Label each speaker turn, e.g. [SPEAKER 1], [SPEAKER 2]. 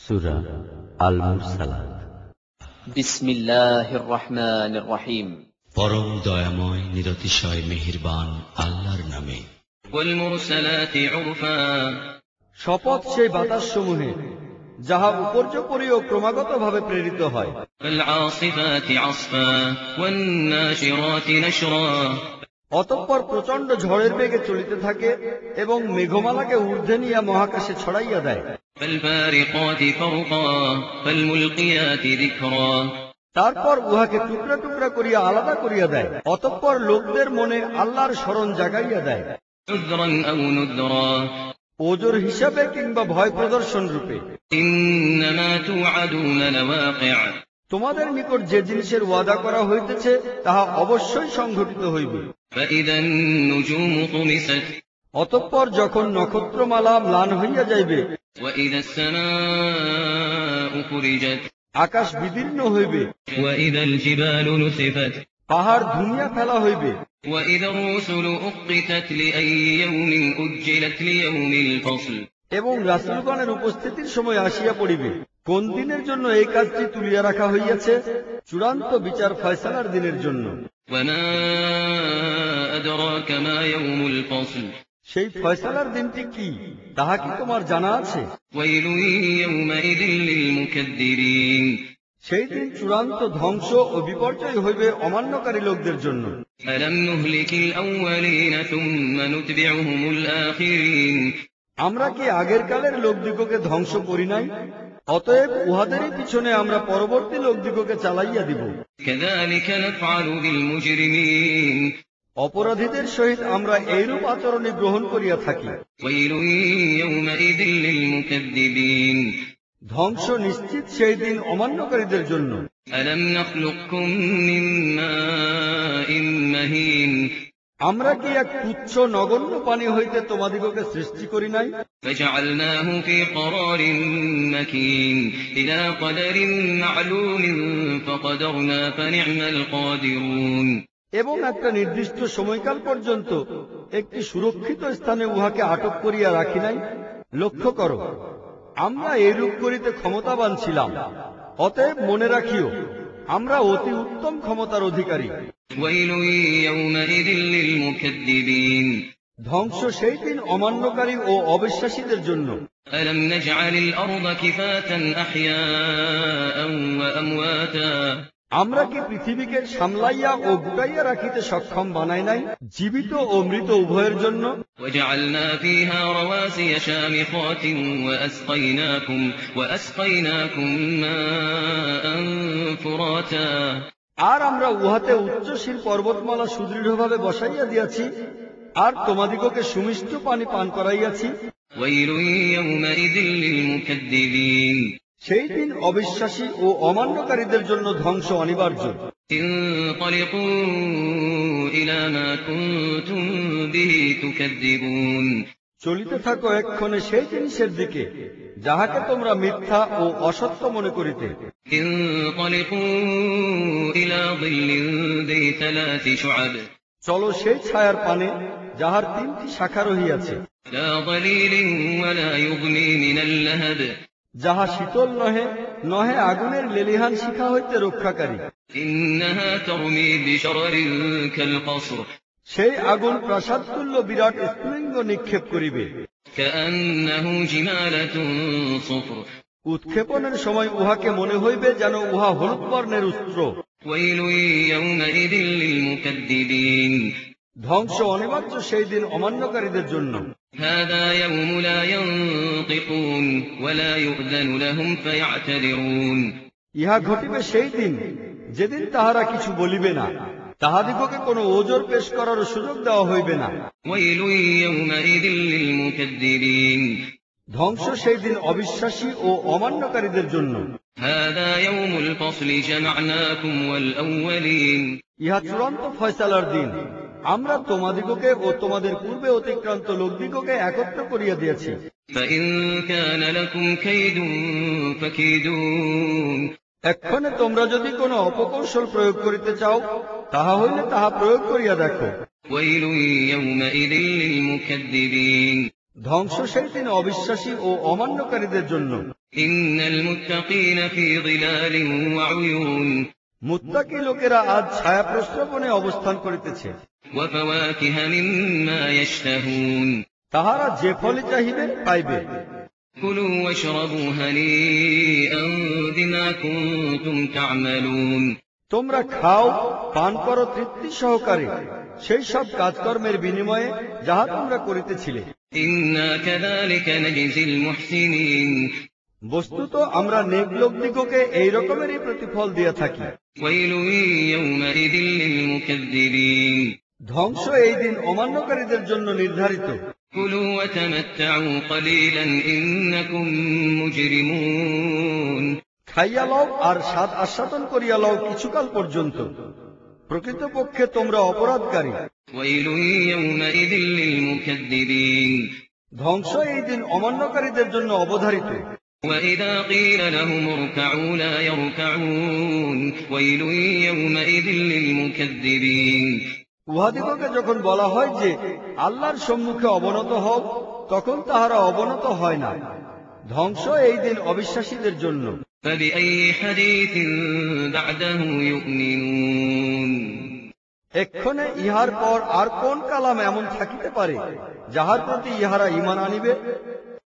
[SPEAKER 1] সূরা আল Mursalat.
[SPEAKER 2] বিসমিল্লাহির রহমানির রহিম।
[SPEAKER 3] পরম দয়াময় নিরতিশয় মেহেরবান আল্লাহর নামে।
[SPEAKER 4] ওয়াল মুরসালাতি উরফা,
[SPEAKER 5] শপথ সেই বাতাসসমূহে যাহা উপর্যুপরি ও ক্রমাগতভাবে প্রেরিত হয়।
[SPEAKER 4] ওয়াল আসিফাতি আসফা, ওয়ান নাশিরাতি নাশরা,
[SPEAKER 5] অতঃপর প্রচণ্ড ঝড়ের বেগে চলিতে থাকে এবং মেঘমালাকে ঊর্ধ্বে নিয়ে মহাকাশে ছড়াইয়া দেয়।
[SPEAKER 4] ওয়াল ফারিকাতি ফারকা, ওয়াল মুলকিয়াতি যিকরা,
[SPEAKER 5] তারপর উহাকে টুকরা টুকরা করিয়া আলাদা করিয়া দেয়। অতঃপর লোকদের মনে আল্লাহর স্মরণ জাগাইয়া দেয়,
[SPEAKER 4] উযরান আও নুযরা,
[SPEAKER 5] ওজর হিসাবে কিংবা ভয় প্রদর্শন রূপে।
[SPEAKER 4] ইন্নামা তুআদুনা লাওয়াকি',
[SPEAKER 5] তোমাদের নিকট যে জিনিসের ওয়াদা করা হইতেছে তাহা অবশ্যই সংঘটিত হইবে।
[SPEAKER 4] ফাইদান নুজুমু তুমিসাত,
[SPEAKER 5] অতঃপর যখন নক্ষত্রমালা ম্লান হইয়া যাইবে,
[SPEAKER 4] ওয়াইদাস সামাউ ফুরিজাত,
[SPEAKER 5] আকাশ বিদীর্ণ হইবে,
[SPEAKER 4] ওয়াইদাল জিবালু নুসিফাত,
[SPEAKER 5] পাহাড় ধুইয়া ফেলা হইবে,
[SPEAKER 4] وإذا الرسل أقتت لأي يوم أجلت ليوم الفصل,
[SPEAKER 5] এবং রাসূলগণের উপস্থিতির সময় আসিয়া পড়িবে। কোন দিনের জন্য এই কাজটি তুলিয়া রাখা হইয়াছে? চূড়ান্ত বিচার ফয়সালার দিনের জন্য।
[SPEAKER 4] وما أدراك ما يوم الفصل,
[SPEAKER 5] সেই ফয়সালার দিনটি কি তাহা কি তোমার জানা আছে?
[SPEAKER 4] ويل يومئذ للمكذبين,
[SPEAKER 5] সেই দিন চূড়ান্ত ধ্বংস ও বিপর্যয় হইবে অমান্যকারী লোকদের জন্য।
[SPEAKER 4] ألم نهلك الأولين ثم نتبعهم الآخرين,
[SPEAKER 5] আমরা কি আগের কালের লোকদিগকে ধ্বংস করি নাই? অতএব উহাদেরই পিছনে আমরা পরবর্তী লোকদিগকে চালাইয়া দিব।
[SPEAKER 4] كذلك نفعل بالمجرمين,
[SPEAKER 5] অপরাধীদের সহিত আমরা এইরূপ আচরণে গ্রহণ করিয়া থাকি।
[SPEAKER 4] ويل يومئذ للمكذبين,
[SPEAKER 5] ধ্বংস নিশ্চিত সেই দিন অমান্যকারীদের জন্য।
[SPEAKER 4] ألم نخلقكم من ماء مهين,
[SPEAKER 5] আমরা কি এক তুচ্ছ নগণ্য পানি হইতে তোমাদিগকে সৃষ্টি করি নাই?
[SPEAKER 4] فجعلناه في قرار مكين إلى قدر معلوم فقدرنا فنعم القادرون,
[SPEAKER 5] এবং একটা নির্দিষ্ট সময়কাল পর্যন্ত একটি সুরক্ষিত স্থানে উহাকে আটক করিয়া রাখি নাই? লক্ষ্য করো, আমরা এইরূপ করিতে ক্ষমতাবান ছিলাম। অতএব মনে রাখিও, আমরা অতি উত্তম ক্ষমতার অধিকারী।
[SPEAKER 4] ويل يومئذ للمكذبين,
[SPEAKER 5] ধ্বংস সেই দিন অমান্যকারী ও অবিশ্বাসীদের জন্য।
[SPEAKER 4] ألم نجعل الأرض كفاة أحياء وأمواتا,
[SPEAKER 5] আমরা কি পৃথিবীকে সামলাইয়া ও গুটাইয়া রাখিতে সক্ষম বানাই নাই, জীবিত ও মৃত উভয়ের জন্য?
[SPEAKER 4] وجعلنا فيها رواسي شامخات وأسقيناكم ماء فراتا,
[SPEAKER 5] আর আমরা উহাতে উচ্চশীল পর্বতমালা সুদৃঢ়ভাবে বসাইয়া দিয়াছি, আর তোমাদিগকে সুমিষ্ট পানি পান করাইয়াছি।
[SPEAKER 4] ويل يومئذ للمكذبين,
[SPEAKER 5] সেই দিন অবিশ্বাসী ও অমান্যকারীদের জন্য ধ্বংস অনিবার্য।
[SPEAKER 4] انطلقوا إلى ما كنتم به تكذبون,
[SPEAKER 5] চলিতে থাকো এক্ষণে সেই জিনিসের দিকে যাহাকে তোমরা মিথ্যা ও অসত্য মনে করিতে।
[SPEAKER 4] انطلقوا إلى ظل ذي 3 شعب,
[SPEAKER 5] চলো সেই ছায়ার পানে যাহার 3টি শাখা রহিয়াছে,
[SPEAKER 4] لا ظليل ولا يغني من اللهب,
[SPEAKER 5] যাহা শীতল নহে, নহে আগুনের লেলিহান শিখা হইতে রক্ষাকারী।
[SPEAKER 4] إنها ترمي بشرر كالقصر,
[SPEAKER 5] সেই আগুন প্রাসাদতুল্য বিরাট স্ফুলিঙ্গ নিক্ষেপ করিবে।
[SPEAKER 4] كأنه جمالة صفر,
[SPEAKER 5] উৎক্ষেপণের সময় উহাকে মনে হইবে যেন উহা হলুদ বর্ণের অস্ত্র।
[SPEAKER 4] ويل يومئذ للمكذبين,
[SPEAKER 5] ধ্বংস অনিবার্য সেই দিন অমান্যকারীদের জন্য।
[SPEAKER 4] هذا يوم لا ينطقون ولا يؤذن لهم فيعتذرون,
[SPEAKER 5] ইহা ঘটিবে সেই দিন যেদিন তাহারা কিছু বলিবে না, তাহাদিগকে কোনো ওজর পেশ করার সুযোগ দেওয়া হইবে না।
[SPEAKER 4] ويل يومئذ للمكذبين,
[SPEAKER 5] ধ্বংস সেই দিন অবিশ্বাসী ও অমান্যকারীদের জন্য।
[SPEAKER 4] هذا يوم الفصل جمعناكم والأولين,
[SPEAKER 5] ইহা চূড়ান্ত ফয়সালার দিন। আমরা তোমাদিগকে ও তোমাদের পূর্বে অতিক্রান্ত লোকদিগকে একত্র করিয়া দিয়েছি।
[SPEAKER 4] فإن كان لكم كيد فكيدون,
[SPEAKER 5] এক্ষণে তোমরা যদি কোনো অপকৌশল প্রয়োগ করিতে চাও, তাহা হইলে তাহা প্রয়োগ করিয়া দেখো।
[SPEAKER 4] ويل يومئذ للمكذبين,
[SPEAKER 5] ধ্বংস সেই দিন অবিশ্বাসী ও অমান্যকারীদের জন্য।
[SPEAKER 4] إن المتقين في ظلال وعيون
[SPEAKER 5] মুত্তাকী লোকেরা আজ ছায়া প্রস্রবণে অবস্থান করিতেছে।
[SPEAKER 4] وفواكه مما يشتهون
[SPEAKER 5] তাহারা যে ফলই চাহিবে পাইবে।
[SPEAKER 4] كلوا واشربوا هنيئا بما كنتم تعملون
[SPEAKER 5] তোমরা খাও পান করো তৃপ্তি সহকারে সেই সব কাজকর্মের বিনিময়ে যাহা তোমরা করিতেছিলে।
[SPEAKER 4] إنا كذلك نجزي المحسنين
[SPEAKER 5] বস্তুত আমরা নেক লোকদিগকে এই রকমেরই প্রতিফল দিয়া থাকি।
[SPEAKER 4] ويل يومئذ للمكذبين
[SPEAKER 5] ধ্বংস এই দিন অমান্যকারীদের জন্য নির্ধারিত।
[SPEAKER 4] كلوا وتمتعوا قليلا إنكم مجرمون
[SPEAKER 5] খাইয়া লও আর স্বাদ আস্বাদন করিয়া লও কিছুকাল পর্যন্ত, প্রকৃতপক্ষে তোমরা অপরাধকারী।
[SPEAKER 4] ويل يومئذ للمكذبين
[SPEAKER 5] ধ্বংস এই দিন অমান্যকারীদের জন্য অবধারিত।
[SPEAKER 4] وإذا قيل لهم اركعوا لا يركعون ويل يومئذ للمكذبين
[SPEAKER 5] উহাদিগকে যখন বলা হয় যে আল্লাহর সম্মুখে অবনত হও, তখন তাহারা অবনত হয় না। ধ্বংস এই দিন অবিশ্বাসীদের জন্য।
[SPEAKER 4] فبأي حديث بعده يؤمنون
[SPEAKER 5] এক্ষণে ইহার পর আর কোন কালাম এমন থাকিতে পারে যাহার প্রতি ইহারা ঈমান আনিবে?